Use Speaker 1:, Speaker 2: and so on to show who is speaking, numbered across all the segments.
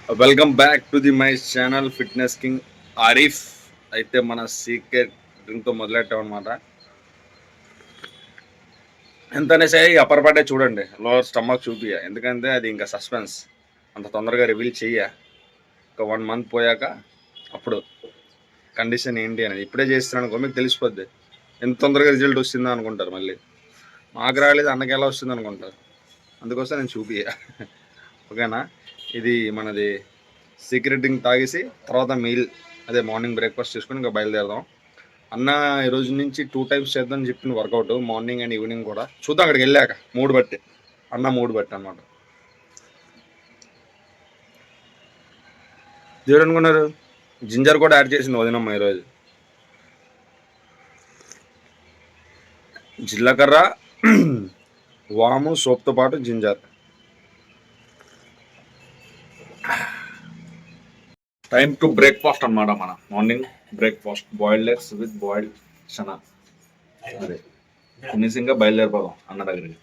Speaker 1: Welcome back to the my channel fitness king Arif. అయితే మన secret డ్రింక్తో మొదలెట్టాం అనమాట. ఎంతనే సరే అప్పర్ పార్టే చూడండి, లోవర్ స్టమక్ చూపియ, ఎందుకంటే అది ఇంకా సస్పెన్స్, అంత తొందరగా రివీల్ చెయ్య. ఒక 1 month పోయాక అప్పుడు కండిషన్ ఏంటి అనేది ఇప్పుడే చేస్తున్నాను అనుకో మీకు తెలిసిపోద్ది. ఎంత తొందరగా రిజల్ట్ వస్తుందా అనుకుంటారు, మళ్ళీ మాకు రాలేదు అన్నకి ఎలా వస్తుంది అనుకుంటారు. అందుకోసం నేను చూపియ. ఓకేనా? ఇది మనది సీక్రెట్ డ్రింక్ తాగేసి తర్వాత మీల్, అదే మార్నింగ్ బ్రేక్ఫాస్ట్ చేసుకుని ఇంకా బయలుదేరదాం. అన్న ఈ రోజు నుంచి 2 times చేద్దామని చెప్పిన వర్కౌట్, మార్నింగ్ అండ్ ఈవినింగ్ కూడా. చూద్దాం అక్కడికి వెళ్ళాక, మూడు బట్టి అనమాట. దేవుడు అనుకున్నారు, జింజర్ కూడా యాడ్ చేసింది వదినమ్మ ఈరోజు. జీలకర్ర, వాము, సోప్తో పాటు జింజర్. టైమ్ టు బ్రేక్ఫాస్ట్ అనమాట. మన morning breakfast boiled eggs with boiled chana. అదే ఫినిషింగ్గా బయలుదేరిపోదాం అన్న దగ్గరికి.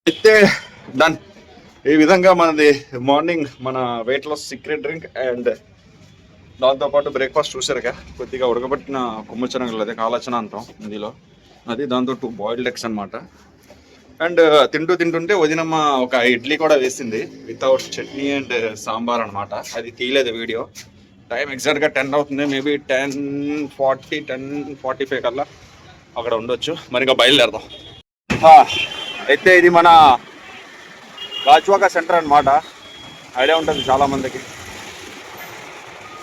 Speaker 1: అయితే డన్. ఈ విధంగా మనది మార్నింగ్ మన weight loss secret drink and దాంతోపాటు బ్రేక్ఫాస్ట్ చూసారుగా, కొద్దిగా ఉడకబెట్టిన కొమ్ముచనగలు, అదే కాలచన అంటాం ఇందులో, అది దాంతో 2 బాయిల్డ్ ఎగ్స్ అనమాట. అండ్ తింటుంటే వదినమ్మ ఒక ఇడ్లీ కూడా వేసింది వితౌట్ చట్నీ అండ్ సాంబార్ అనమాట. అది తీయలేదు వీడియో. టైం ఎగ్జాక్ట్గా 10 అవుతుంది, మేబీ 10:40 10:45 కల్లా అక్కడ ఉండొచ్చు. మరి ఇంకా బయలుదేరదాం. అయితే ఇది మన గాజువాక సెంటర్ అనమాట. ఐడియా ఉంటుంది చాలామందికి.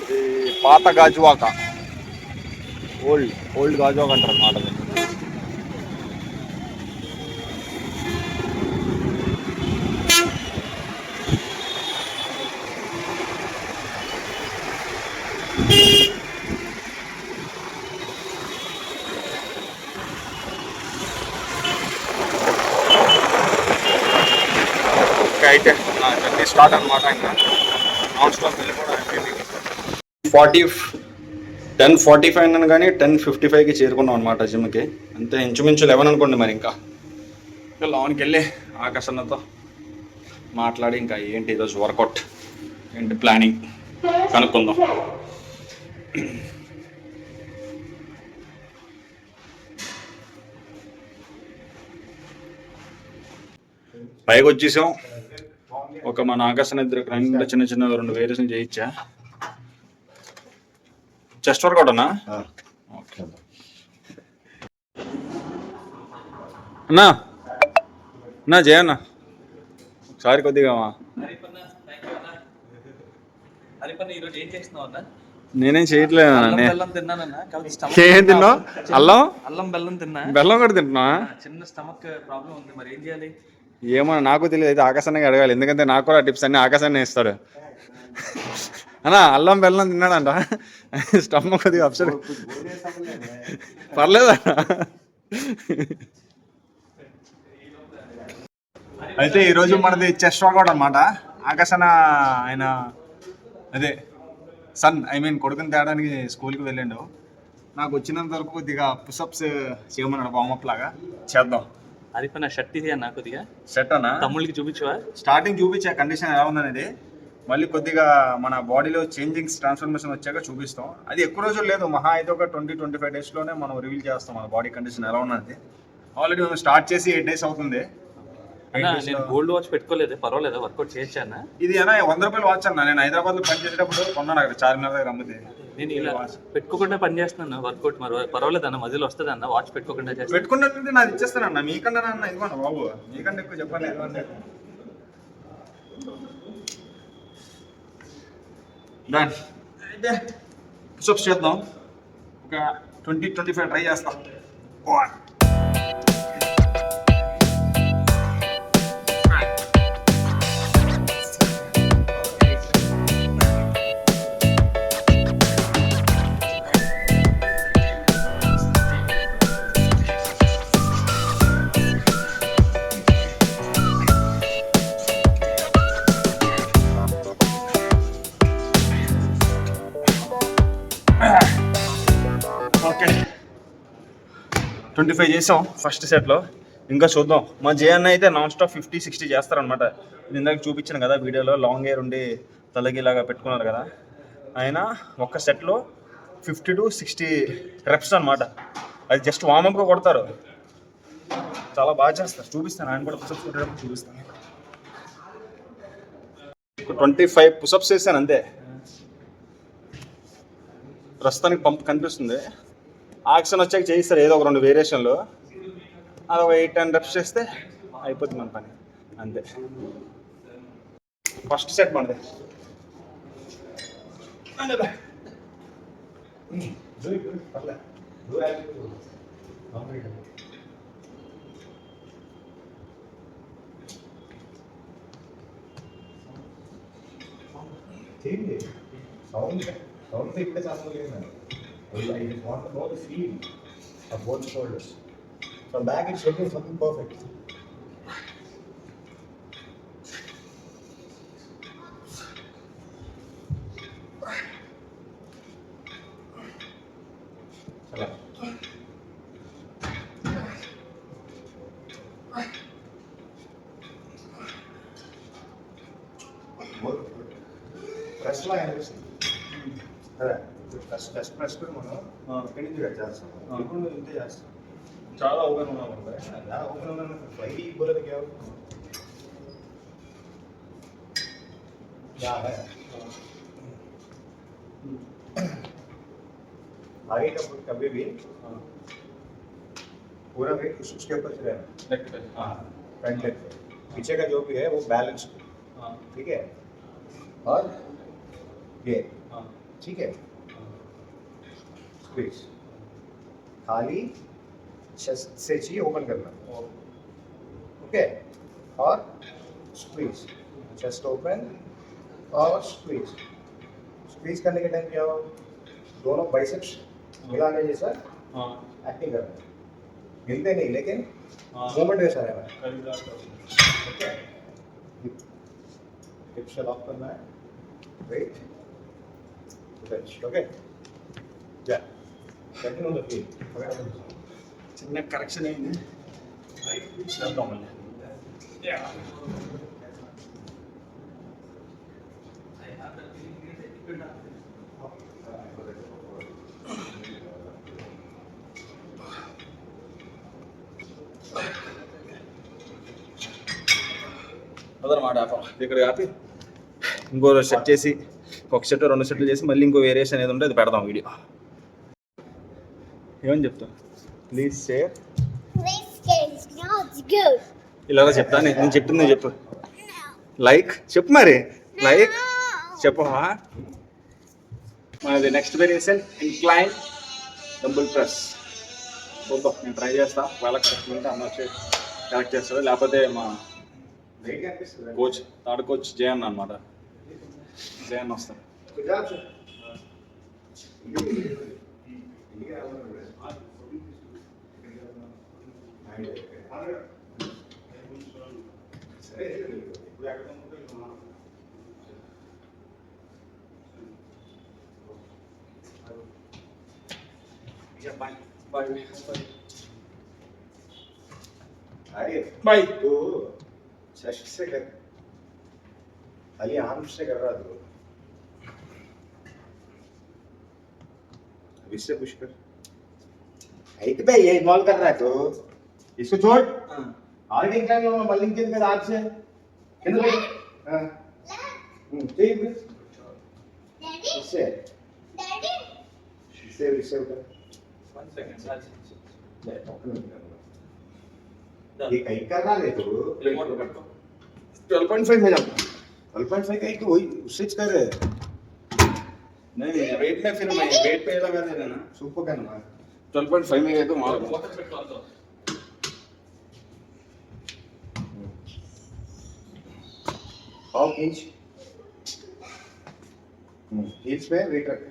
Speaker 1: ఇది పాత గాజువాక, ఓల్డ్ గాజువాక అంటారు అనమాట. అయితే జర్నీ స్టార్ట్ అనమాట. ఇంకా నాన్ స్టాప్ వెళ్ళిపోవడం. 10:45 అన్నాను కానీ 10:55కి చేరుకున్నాం అనమాట జిమ్కి. అంతే ఇంచుమించు 11 అనుకోండి. మరి ఇంకా లోన్కి వెళ్ళి ఆకాశన్నతో మాట్లాడి ఇంకా ఏంటి ఈరోజు వర్కౌట్ ఏంటి ప్లానింగ్ కనుక్కుందాం. పైకి వచ్చేసాం. ఒక మన ఆకాశన ఇద్దరు చిన్న 2 వేరియేషన్ చేయించా. చెస్ట్ వర్కౌట్ అన్నా. ఓకే అన్నా జయన్నా ఒకసారి కొద్దిగా. నేనేం చేయట్లేదు. ఏం తిన్నావు? అల్లం బెల్లం తిన్నా. బెల్లం కూడా తింటున్నా. చిన్న స్టమక్ ప్రాబ్లం ఉంది, మరి ఏం చేయాలి ఏమో నాకు తెలియదు. అయితే ఆకాశానికి అడగాలి, ఎందుకంటే నాకు కూడా టిప్స్ అన్ని ఆకాశాన్ని ఇస్తాడు. అన్నా అల్లం బెల్లం తిన్నాడంట, స్టమక్ కొద్దిగా అప్సెట్. పర్లేదా? అయితే ఈరోజు మనది చెస్ట్ వర్కౌట్ అనమాట. ఆకాశన ఆయన అదే కొడుకుని తేడానికి స్కూల్కి వెళ్ళిండు. నాకు వచ్చినంత వరకు కొద్దిగా పుషప్స్ చేయమన్నాడు, వార్మప్ లాగా చేద్దాం. అది నా షర్ట్ ఇది అన్న, కొద్దిగా షర్ట్ అన్న తమ్ముళ్ళకి చూపించవా? స్టార్టింగ్ చూపించా కండిషన్ ఎలా ఉందనేది. మళ్ళీ కొద్దిగా మన బాడీలో చేంజింగ్స్ ట్రాన్స్ఫర్మేషన్ వచ్చాక చూపిస్తాం. అది ఎక్కువ రోజులు లేదు, మహా అయితే ఒక 20-25 డేస్లోనే మనం రివీల్ చేస్తాం మన బాడీ కండిషన్ ఎలా ఉన్నది. ఆల్రెడీ మేము స్టార్ట్ చేసి 8 days అవుతుంది. నేను గోల్డ్ వాచ్ పెట్టుకోలేదు, పర్వాలేదు వర్కౌట్ చేయొచ్చా? ఇది అన్న 100 రూపాయలు వాచ్ అన్న. నేను హైదరాబాద్లో పని చేసేటప్పుడు కొన్నాను అక్కడ చార్మినార్ దగ్గర అమ్మితే. నేను ఇలా పెట్టుకోకుండా పని చేస్తున్నాను వర్కౌట్. మరి పర్వాలేదు అన్న, మధ్యలో వస్తుంది అన్న వాచ్ పెట్టుకోకుండా పెట్టుకుంటే నాది ఇచ్చేస్తానన్న. మీకన్నా అన్న ఇదిగోండి బాబు, మీకంటే ఎక్కువ చెప్పాలి. పుషప్స్ చేద్దాం. ఒక 20-25 ట్రై చేస్తాం. ఓకే 25 చేసాం ఫస్ట్ సెట్లో. ఇంకా చూద్దాం. మా జయన్న అయితే నాన్ స్టాప్ 50-60 చేస్తారనమాట. ఇందాక చూపించాను కదా వీడియోలో, లాంగ్ హెయిర్ ఉండి
Speaker 2: తలకి ఇలాగా పెట్టుకున్నారు కదా, ఆయన ఒక్క సెట్లో 50 to 60 రెప్స్ అనమాట. అది జస్ట్ వార్మప్గా కొడతారు, చాలా బాగా చేస్తారు. చూపిస్తాను, ఆయన కూడా పుషప్స్ కొట్టేటప్పుడు చూపిస్తాను. 25 పుషప్స్ చేశాను అంతే. ప్రస్తుతానికి పంప్ కనిపిస్తుంది. ఆక్సిజన్ వచ్చాక చేయిస్తారు ఏదో ఒక 2 వేరియేషన్లు. అది ఒక 8-10 రెప్స్ చేస్తే అయిపోతుంది మన పని అంతే. ఫస్ట్ సెట్ మనది.
Speaker 3: Sound इकडे चालू नाही. I just want to know the feel of both shoulders. From back it's looking something perfect. चला. Press ला आहे. ప్రెస్ కూడా మనం ఇక్కడి నుంచి కట్ చేస్తాం. ఇప్పుడు ఇంతే చేస్తాం.
Speaker 2: చాలా ఓపెన్ ఉన్నాం.
Speaker 3: ఓపెన్ ఉన్నాను ఫ్లై बोला था क्या क्या है आगे का कभी भी पूरा वेट उसके ऊपर से रहना.
Speaker 2: लेग पे.
Speaker 3: हाँ फ्रंट लेग पे. पीछे का जो भी है वो बैलेंस. ठीक है. और ये ठीक है. स्क्वीज खाली चेस्ट से चाहिए ओपन करना. ओके. और स्क्वीज चेस्ट ओपन और स्क्वीज. स्क्वीज करने के टाइम क्या हो, दोनों बाइसेप्स मिलाने जैसा एक्टिंग करना. मिलते नहीं लेकिन मूवमेंट वैसा रहना. ओके. हिप्स से लॉक करना है. वेट. ओके. या सेकंड ऑन द फीट.
Speaker 2: చిన్న కరెక్షన్ అయింది. చేద్దాం మళ్ళీ. అదనమాట ఇక్కడ ఆపి ఇంకో సెట్ చేసి, ఒక సెట్ 2 సెట్లు చేసి మళ్ళీ ఇంకో వేరియేషన్ ఏది ఉంటే అది పెడదాం వీడియో. ఏమని చెప్తా? Please share. ఇలా చెప్తా. నేను చెప్పింది చెప్పు. లైక్ చెప్పు, మరి లైక్ చెప్పు. మనది next variation incline dumbbell press. చూద్దాం, నేను ట్రై చేస్తా. వాళ్ళ కరెక్ట్ ఉంటే అన్న వచ్చి కరెక్ట్ చేస్తారు, లేకపోతే మా కోచ్ థర్డ్ కోచ్ జయన్ అనమాట. జయన్ వస్తాను.
Speaker 3: बाय. तू चेस्ट से कर, खाली आर्म से कर रहा तू. इससे पुश कर. हाइट पे ये इन्वॉल्व कर रहा है तो इसको छोड़. आगे इंक्लाइन लो मल्लिंग के हाथ से किधर ले. हां ठीक है. इससे इससे उधर
Speaker 2: 1 सेकंड साथ
Speaker 3: ये कहीं कर रहा है तो
Speaker 2: रिमोट पकड़.
Speaker 3: 12.5 में जाओ. 12.5 का एक वही उससे कर रहे हैं.
Speaker 2: नहीं वेट में फिर मैं वेट पे लगा दे रहा ना.
Speaker 3: सुपर का ना
Speaker 2: 12.5 में गए तो मार
Speaker 3: हाउ इंच हील्स पे वेट रख.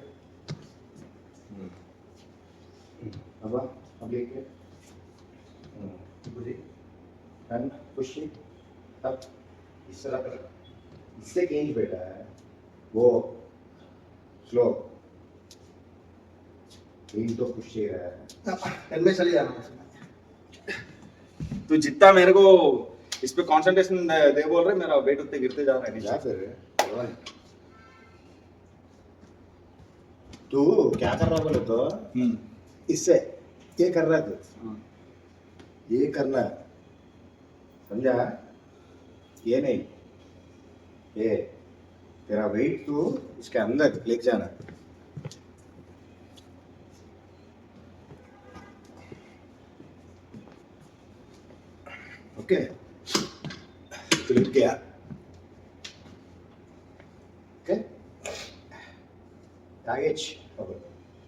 Speaker 3: अब लेके एंड पुश इट अप. इस तरह कर. इससे इंच बेटा है वो स्लो. इंच तो पुश ही रहा है. इनमें चले जाना.
Speaker 2: तू जितना मेरे को इस पे कंसंट्रेशन दे बोल रहे, मेरा वेट उतने गिरते जा रहा है.
Speaker 3: जा फिर तू क्या कर रहा बोले तो इससे ये कर रहा तू ये करना समझा ये नहीं ये तेरा वेट तू इसके अंदर लेके जाना ओके क्लिक किया ओके आर्च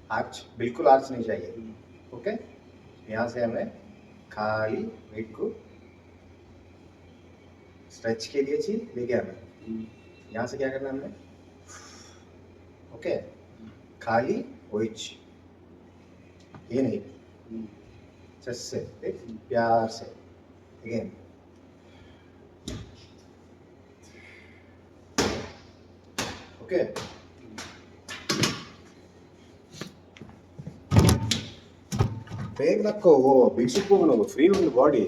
Speaker 3: आर्च बिल्कुल आर्च नहीं चाहिए ओके यहाँ से हमें खाली वेट को स्ट्रेच के लिए चीज लेके आना यहाँ से क्या करना हमने ओके खाली वेट ये नहीं चेस्ट से एक प्यार से अगेन ओके ಬೇಗ ನಕ್ಕೋ ಬಿಡಿಸಿಕೋ ನಾವು ಫ್ರೀ ಒಂದು body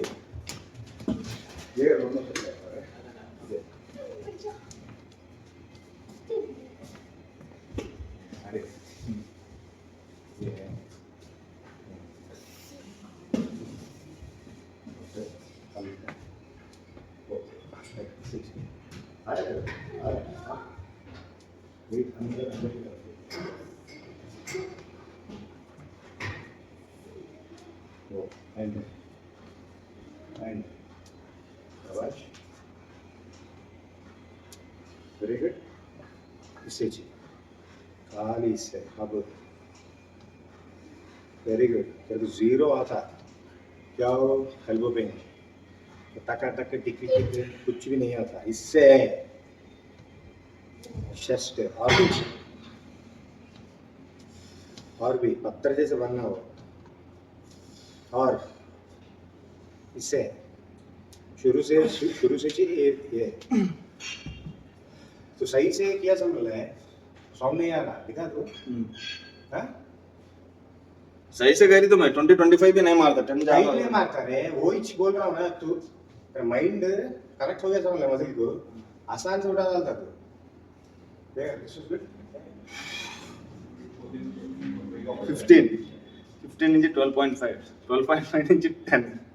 Speaker 3: and Raj. Very good. इससे जी खाली इससे अब वेरी गुड जब जीरो आता क्या हो एल्बो पेन टका टक टिक टिक कुछ भी नहीं आता इससे चेस्ट और भी पत्थर जैसे बनना हो और इससे शुरू से ये तो सही से किया समझ है सॉन्ग नहीं आ रहा दिखा तो हाँ
Speaker 2: सही से करी तो मैं 20-25 भी नहीं मारता 10
Speaker 3: टाइट नहीं मारता रे वो ही बोल रहा हूँ ना तू तेरा माइंड करेक्ट हो गया समझ ले मसल को आसान से उठा डालता तू देख दिस इज गुड
Speaker 2: 15 నుంచి 12.5 నుంచి 10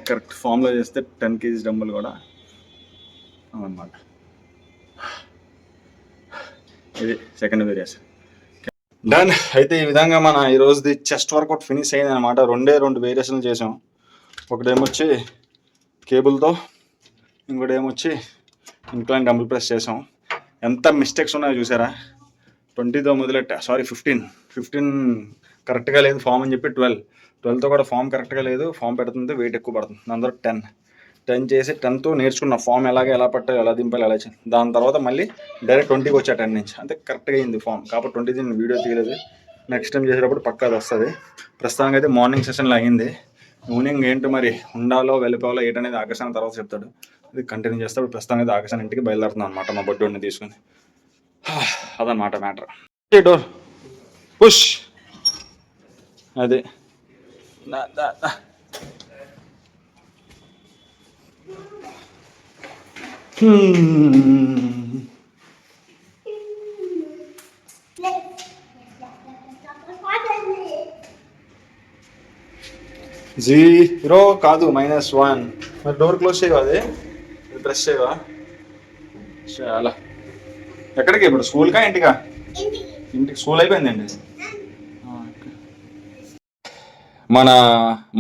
Speaker 2: కరెక్ట్ ఫామ్లో చేస్తే 10 kg డంబుల్ కూడా అన్నమాట ఇది సెకండ్ వేరియేషన్ డన్ అయితే ఈ విధంగా మన ఈరోజుది చెస్ట్ వర్కౌట్ ఫినిష్ అయింది అనమాట 2 వేరియేషన్లు చేసాం ఒకటేమొచ్చి కేబుల్తో ఇంకోటి ఏమొచ్చి ఇంక్లైన్ డంబుల్ ప్రెస్ చేసాం ఎంత మిస్టేక్స్ ఉన్నాయో చూసారా 20తో మొదలెట్టా సారీ 15 కరెక్ట్గా లేదు ఫామ్ అని చెప్పి 12తో కూడా ఫామ్ కరెక్ట్గా లేదు ఫామ్ పెడుతుంది వెయిట్ ఎక్కువ పడుతుంది అందరూ 10 చేసి 10తో నేర్చుకున్న ఫామ్ ఎలా పట్టాలి ఎలా దింపాలి ఎలా చేయాలి దాని తర్వాత మళ్ళీ డైరెక్ట్ 20కి వచ్చా 10 నుంచి అంతే కరెక్ట్గా అయింది ఫామ్ కాబట్టి 20 నేను వీడియో తీయలేదు నెక్స్ట్ టైం చేసేటప్పుడు పక్కా అది వస్తుంది ప్రస్తుతానికి అయితే మార్నింగ్ సెషన్లో అయింది ఈవినింగ్ ఏంటో మరి ఉండాలో వెళ్ళిపోవాలో ఏంటనేది ఆకాశాన్ని తర్వాత చెప్తాడు ఇది కంటిన్యూ చేస్తాడు ప్రస్తుతానికి అయితే ఆకాశాన్ని ఇంటికి బయలుదేరుతున్నాను అనమాట మా బొడ్డోడిని తీసుకుని అదనమాట మ్యాటర్ డోర్ పుష్ అదే జీరో కాదు -1 మరి డోర్ క్లోజ్ చేయవా అది ప్రెస్ చేయవా చాలా ఎక్కడికి ఇప్పుడు స్కూల్కా ఇంటికా ఇంటికి స్కూల్ అయిపోయిందండి మన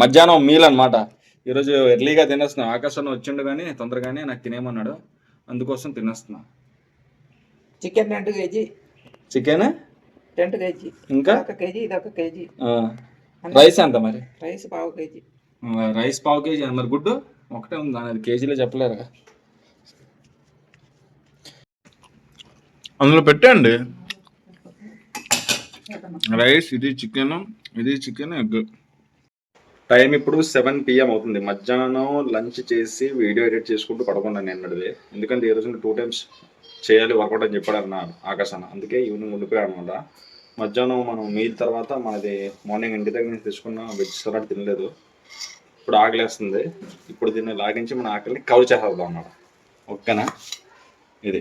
Speaker 2: మధ్యాహ్నం మీల్ అనమాట ఈరోజు ఎర్లీగా తినేస్తున్నాం ఆకాశంలో వచ్చిండు కానీ తొందరగానే నాకు తినేమన్నాడు అందుకోసం తినేస్తున్నా
Speaker 4: చికెన్ 2 kg
Speaker 2: చికెన్
Speaker 4: 2 kg
Speaker 2: ఇంకా
Speaker 4: 1 kg ఇది 1 kg
Speaker 2: రైస్ ఎంత మరి
Speaker 4: రైస్ 1/2 kg
Speaker 2: రైస్ 1/2 kg మరి గుడ్డు ఒకటే ఉంది దాని కేజీలో చెప్పలేరు అందులో పెట్టండి రైస్ ఇది చికెన్ ఎగ్ టైం ఇప్పుడు 7 PM అవుతుంది మధ్యాహ్నం లంచ్ చేసి వీడియో ఎడిట్ చేసుకుంటూ పడుకున్నాను నిన్నటిది ఎందుకంటే ఈ రోజు 2 times చేయాలి వర్కౌట్ అని చెప్పాడు అన్నాడు ఆకాశాన అందుకే ఈవినింగ్ ఉండిపోయాడు అనమాట మధ్యాహ్నం మనం మీల్ తర్వాత మనది మార్నింగ్ ఇంటి దగ్గర నుంచి తెచ్చుకున్న వెజ్ సలాడ్ తినలేదు ఇప్పుడు ఆకలేస్తుంది ఇప్పుడు దీన్ని లాగించి మన ఆకలిని కవర్ చేసేద్దాం అన్నమాట ఓకేనా? ఇది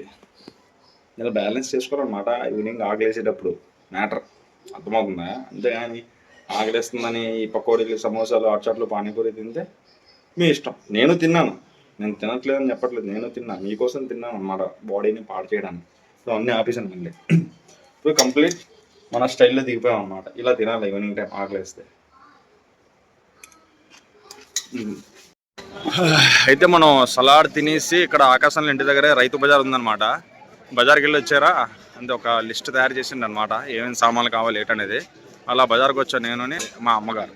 Speaker 2: ఇలా బ్యాలెన్స్ చేసుకోవాలన్నమాట. ఈవినింగ్ ఆకలేసేటప్పుడు మ్యాటర్ అర్థమవుతుందా? అంతేగాని ఆకలేస్తుందని ఈ పకోడీలు, సమోసాలు, హాట్చాట్లు, పానీపూరి తింటే మీ ఇష్టం. నేను తిన్నాను, నేను తినట్లేదని చెప్పట్లేదు, నేను తిన్నాను, మీకోసం తిన్నాను అన్నమాట, బాడీని పాడు చేయడానికి. సో అన్నీ ఆపేసాను మళ్ళీ. ఇప్పుడు కంప్లీట్ మన స్టైల్లో దిగిపోయాం అన్నమాట. ఇలా తినాలి ఈవినింగ్ టైం ఆకలేస్తే. అయితే మనం సలాడ్ తినేసి ఇక్కడ ఆకాశంలో ఇంటి దగ్గరే రైతు బజార్ ఉందన్నమాట. బజార్కి వెళ్ళి వచ్చారా అంటే ఒక లిస్ట్ తయారు చేసిండు అనమాట, ఏమేమి సామాన్లు కావాలి ఏంటనేది. అలా బజార్కి వచ్చాను నేను, మా అమ్మగారు.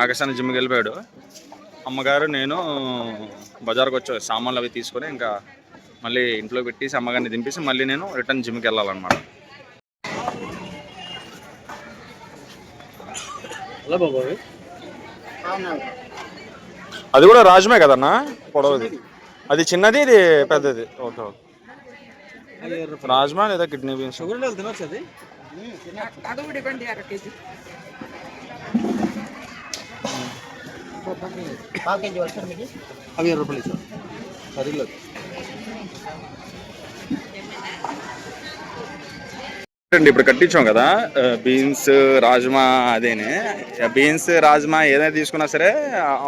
Speaker 2: ఆకాశాన్ని జిమ్కి వెళ్ళిపోయాడు, అమ్మగారు నేను బజార్కి వచ్చా సామాన్లు అవి తీసుకొని ఇంకా మళ్ళీ ఇంట్లో పెట్టేసి అమ్మగారిని దింపేసి మళ్ళీ నేను రిటర్న్ జిమ్కి వెళ్ళాలన్నమాట. అది కూడా రాజమే కదన్నా, పొడవది. అది చిన్నది, ఇది పెద్దది. Okay okay. రాజ్మా లేదా కిడ్నీ బీన్స్.
Speaker 4: తినొచ్చు అది. అది కూడా ఇవ్వండి 1/2 kg.
Speaker 3: అవి 20 రూపాయలు సార్. సరిగ్లేదు.
Speaker 2: ఇప్పుడు కట్టించాం కదా బీన్స్, రాజ్మా. అదేనే బీన్స్, రాజ్మా ఏదైనా తీసుకున్నా సరే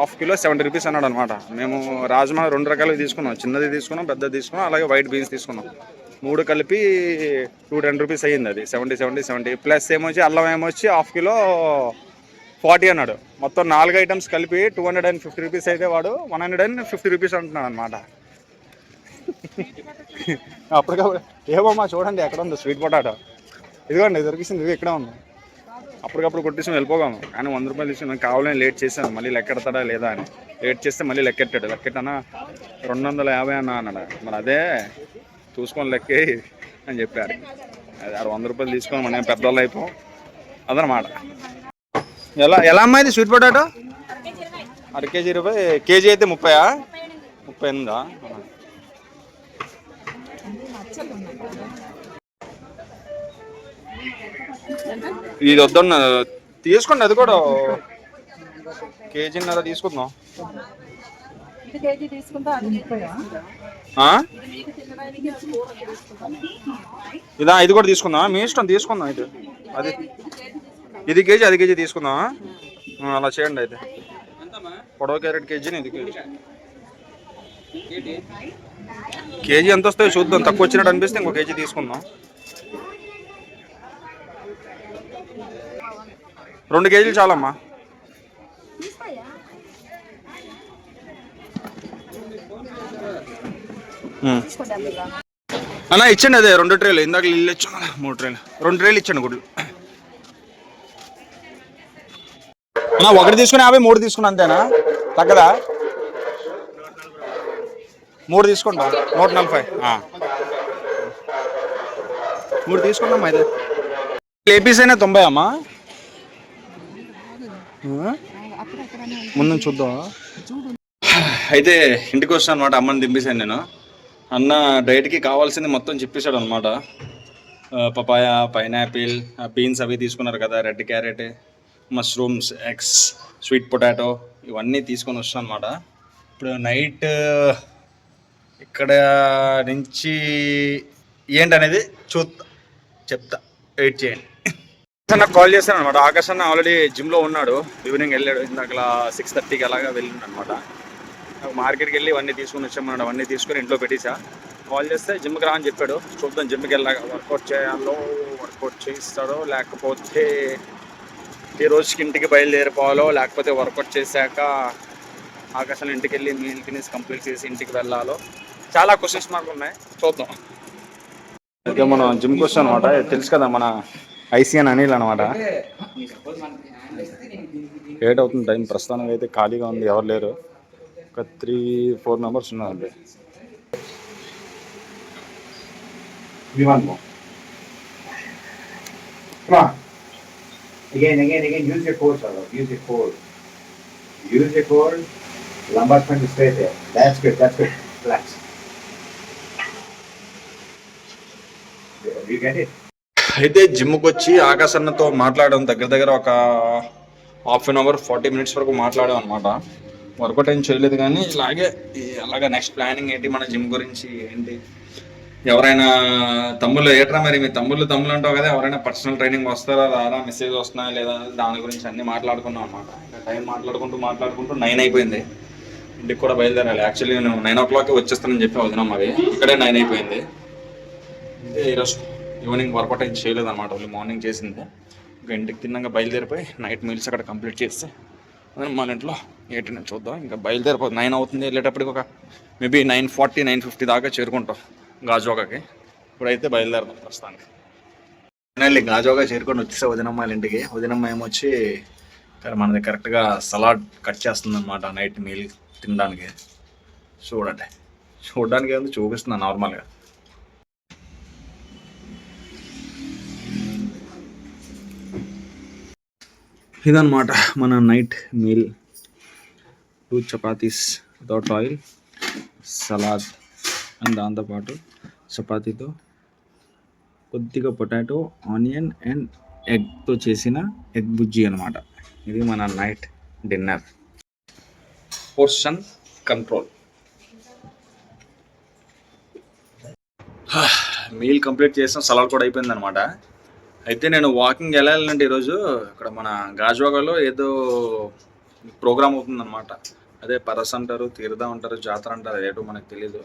Speaker 2: 1/2 కిలో 70 రూపీస్ అన్నాడు అనమాట. మేము రాజ్మా 2 రకాలుగా తీసుకున్నాం, చిన్నది తీసుకున్నాం, పెద్దది తీసుకున్నాం, అలాగే వైట్ బీన్స్ తీసుకున్నాం. 3 కలిపి 210 రూపీస్ అయ్యింది. అది 70 ప్లస్ ఏమొచ్చి అల్లం ఏమొచ్చి 1/2 కిలో 40 అన్నాడు. మొత్తం 4 ఐటమ్స్ కలిపి 250 రూపీస్ అయితే వాడు 150 రూపీస్ అంటున్నాడు అనమాట. అప్పటికప్పుడు ఏమమ్మా చూడండి ఎక్కడ ఉందో స్వీట్ పొటాటో, ఇదిగోండి దొరికింది, ఇది ఇక్కడే ఉంది. అప్పటికప్పుడు కొట్టేసి వెళ్ళిపోగాము. కానీ 100 రూపాయలు ఇచ్చి నేను కావాలని లేట్ చేశాను, మళ్ళీ లెక్కెడతాడా లేదా అని. లేట్ చేస్తే మళ్ళీ లెక్కెట్టాడు. లెక్కెట్టనా 250 అన్నా అన్నాడు. మరి అదే చూసుకొని లెక్కే అని చెప్పారు. అది 100 రూపాయలు తీసుకొని మనం పెద్దవాళ్ళు అయిపోం అదనమాట. ఎలా అమ్మా ఇది స్వీట్ పొటాటో? 1/2 kg 20, కేజీ అయితే 38. ఇది వద్దన్న తీసుకోండి, అది కూడా 1.5 kg తీసుకుందాం. ఇదా ఇది కూడా తీసుకుందాం, మీ ఇష్టం తీసుకుందాం. అయితే అది ఇది కేజీ, అది కేజీ తీసుకుందామా? అలా చేయండి. అయితే పొడవ క్యారెట్ కేజీ, ఇది కేజీ ఎంత వస్తాయో చూద్దాం. తక్కువ వచ్చినట్టు అనిపిస్తే ఇంకో కేజీ తీసుకుందాం. 2 కేజీలు చాలమ్మా. అన్నా ఇచ్చండి, అదే 2 ట్రేలు. ఇందాక ఇల్లు ఇచ్చాను కదా 3 ట్రేలు, 2 ట్రేలు ఇచ్చండి గుడ్లు. అన్నా 1 తీసుకుని 50, 3 తీసుకున్నా అంతేనా? తగ్గదా? 3 తీసుకుంటా 140. 3 తీసుకుంటాం. అయితే ఏ పీస్ అయినా 90 అమ్మా. ముందు చూద్దాం. అయితే ఇంటికి వస్తాను అనమాట, అమ్మని దింపేశాను నేను. అన్న డైట్కి కావాల్సింది మొత్తం చెప్పేశాడు అనమాట. పపాయ, పైనాపిల్, బీన్స్ అవి తీసుకున్నారు కదా, red carrot, mushrooms, eggs, sweet potato, ఇవన్నీ తీసుకొని వస్తాను అనమాట. ఇప్పుడు నైట్ ఇక్కడ నుంచి ఏంటనేది చెప్తా, వెయిట్ చేయండి. నాకు కాల్ చేశాను అనమాట. ఆకాష్ అన్న ఆల్రెడీ జిమ్లో ఉన్నాడు, ఈవినింగ్ వెళ్ళాడు. ఇందాక 6:30కి అలాగా వెళ్ళిండు అనమాట. మార్కెట్కి వెళ్ళి ఇవన్నీ తీసుకుని వచ్చామన్నాడు. అవన్నీ తీసుకొని ఇంట్లో పెట్టేసా. కాల్ చేస్తే జిమ్కి రా అని చెప్పాడు. చూద్దాం జిమ్కి వెళ్ళాక వర్కౌట్ చేయాలో, వర్కౌట్ చేయిస్తాడో, లేకపోతే ఈ రోజుకి ఇంటికి బయలుదేరిపోవాలో, లేకపోతే వర్కౌట్ చేశాక ఆకాశం ఇంటికి వెళ్ళి మీల్ తినేసి కంప్లీట్ చేసి ఇంటికి వెళ్ళాలో, చాలా క్వశ్చన్స్ మార్క్ ఉన్నాయి. చూద్దాం. అయితే మనం జిమ్కి వచ్చాం అనమాట. తెలుసు కదా మన ఐసీఎన్ అనిల్ అనమాట. 8 అవుతుంది టైం. ప్రస్తుతానికి అయితే ఖాళీగా ఉంది, ఎవరు లేరు. ఒక 3-4 మెంబర్స్ ఉన్నారు అంతే.
Speaker 3: Again, use your core, sir. Use your core. Use your core. Lumbar spine to stay there. That's good. Relax. You get it?
Speaker 2: అయితే జిమ్కి వచ్చి ఆకాశ్ అన్నతో మాట్లాడడం దగ్గర ఒక 1/2 అవర్ 40 మినిట్స్ వరకు మాట్లాడాం అనమాట. వర్కౌట్ ఏం చేయలేదు కానీ అలాగే నెక్స్ట్ ప్లానింగ్ ఏంటి మన జిమ్ గురించి ఏంటి, ఎవరైనా తమ్ముళ్ళు ఏట్రా మరి మీ తమ్ముళ్ళు అంటావు కదా, ఎవరైనా పర్సనల్ ట్రైనింగ్ వస్తారా రారా, మెసేజ్ వస్తున్నాయా లేదా, దాని గురించి అన్నీ మాట్లాడుకున్నాం అనమాట. ఇంకా టైం మాట్లాడుకుంటూ 9 అయిపోయింది. ఇంటికి కూడా బయలుదేరాలి. యాక్చువల్లీ నేను 9 o'clock వచ్చేస్తానని చెప్పి వదినాం, మరి ఇక్కడే 9 అయిపోయింది. అంటే ఈరోజు ఈవినింగ్ వర్కౌట్ ఏం చేయలేదు అనమాట, ఓన్లీ మార్నింగ్ చేసింది. ఇంకా ఇంటికి తిన్నాక బయలుదేరిపోయి నైట్ మీల్స్ అక్కడ కంప్లీట్ చేస్తే మన ఇంట్లో 8 నుంచి చూద్దాం. ఇంకా బయలుదేరిపోతుంది, 9 అవుతుంది. వెళ్ళేటప్పటికి ఒక మేబీ 9:40 9:50 దాకా చేరుకుంటాం గాజువాకకి. ఇప్పుడైతే బయలుదేరుతాం ప్రస్తుతానికి. ఫైనల్లీ గాజువాక చేరుకొని వచ్చేసా వదినమ్మ వాళ్ళ ఇంటికి. వదినమ్మ ఏమొచ్చి మనది కరెక్ట్గా సలాడ్ కట్ చేస్తుంది అనమాట నైట్ మీల్ తినడానికి. చూడడానికి ఏదో చూపిస్తున్నాను నార్మల్గా. ఇదన్నమాట మన night meal. 2 chapatis without oil, salad and దాంతోపాటు చపాతీతో కొద్దిగా పొటాటో, ఆనియన్ అండ్ ఎగ్తో చేసిన ఎగ్ బుజ్జి అనమాట. ఇది మన night dinner. Portion control. Meal complete చేసాం, సలాడ్ కూడా అయిపోయింది అనమాట. అయితే నేను వాకింగ్ వెళ్ళాలంటే ఈరోజు ఇక్కడ మన గాజువాకలో ఏదో ప్రోగ్రామ్ అవుతుందన్నమాట. అదే పరస్ అంటారు, తీర్థం అంటారు, జాతర అంటారు, ఏటో మనకు తెలీదు.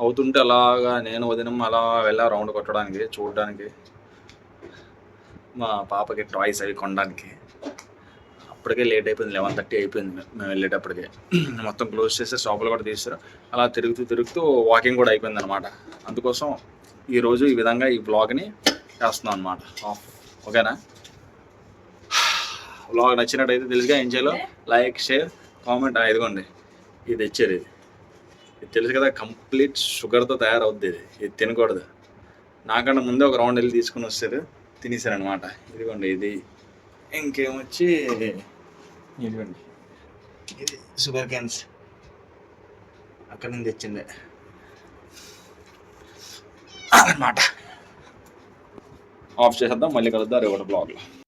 Speaker 2: అవుతుంటే అలాగా నేను వదినం అలా వెళ్ళా రౌండ్ కొట్టడానికి, చూడడానికి, మా పాపకి టాయ్స్ అవి కొనడానికి. అప్పటికే లేట్ అయిపోయింది, 11:30 అయిపోయింది మేము వెళ్ళేటప్పటికే. మొత్తం క్లోజ్ చేస్తే షాపులు కూడా తీస్తారు. అలా తిరుగుతూ వాకింగ్ కూడా అయిపోయింది అనమాట. అందుకోసం ఈరోజు ఈ విధంగా ఈ వ్లాగ్ని చేస్తున్నాం అనమాట. ఓకేనా? వ్లాగ్ నచ్చినట్టయితే తెలుసుగా ఏం చేయాలో లైక్, షేర్, కామెంట్. ఇదిగోండి ఇది తెచ్చారు, ఇది తెలుసు కదా, కంప్లీట్ షుగర్తో తయారవుద్ది. ఇది తినకూడదు. నాకన్నా ముందే ఒక రౌండ్ వెళ్ళి తీసుకుని వస్తారు, తినేసారనమాట. ఇదిగోండి ఇది. ఇంకేమొచ్చి ఇదిగోండి ఇది షుగర్ క్యాన్స్ అక్కడి నుంచి తెచ్చింది అన్నమాట. ఆఫ్ చేసేద్దాం, మళ్ళీ కలుద్దాం రేపటి బ్లాగ్లో.